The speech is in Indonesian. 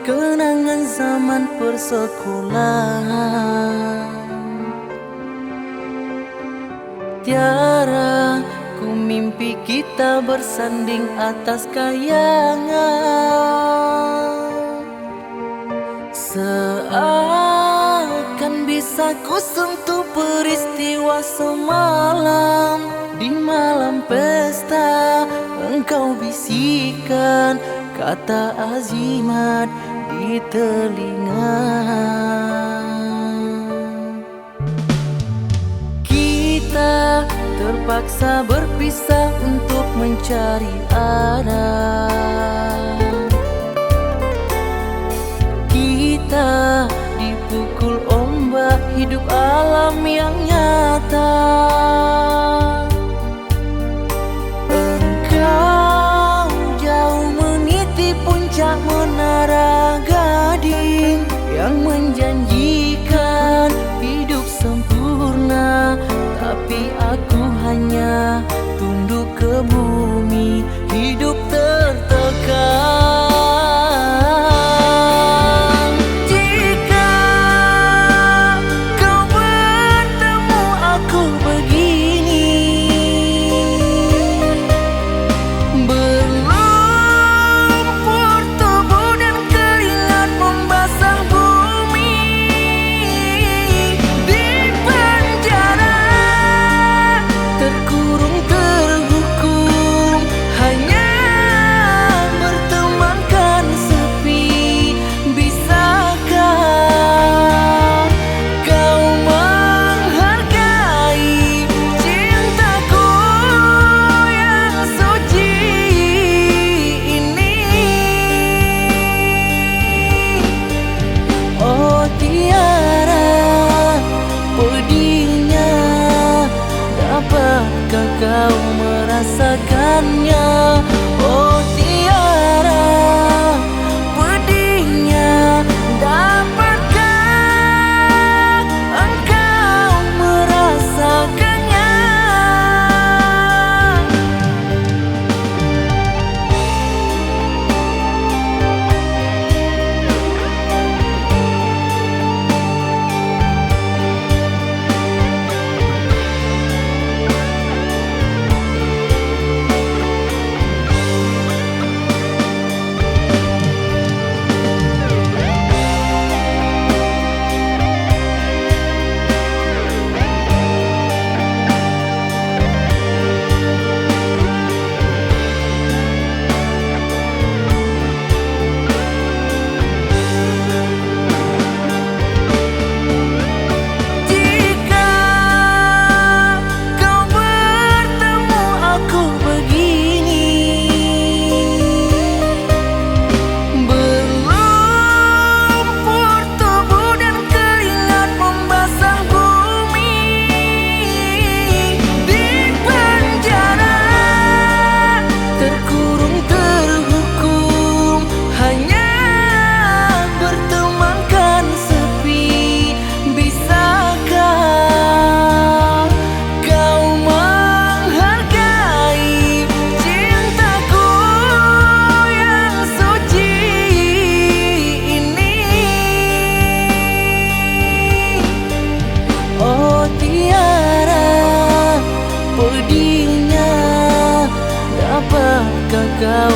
kenangan zaman persekolahan. Tiara, ku mimpi kita bersanding atas kayangan. Seakan bisa ku sentuh peristiwa semalam. Di malam pesta engkau bisikan kata azimat di telinga. Kita terpaksa berpisah untuk mencari arah. Kita dipukul ombak hidup alam yang nyata. Engkau jauh meniti puncak menara gading yang menjanjikan hidup sempurna, tapi aku hanya tunduk ke bumi, hidup tertekan. Dapatkah kau merasakannya? Oh Tiara, pedihnya. Dapatkah engkau merasakannya? Pedihnya, dapatkah kau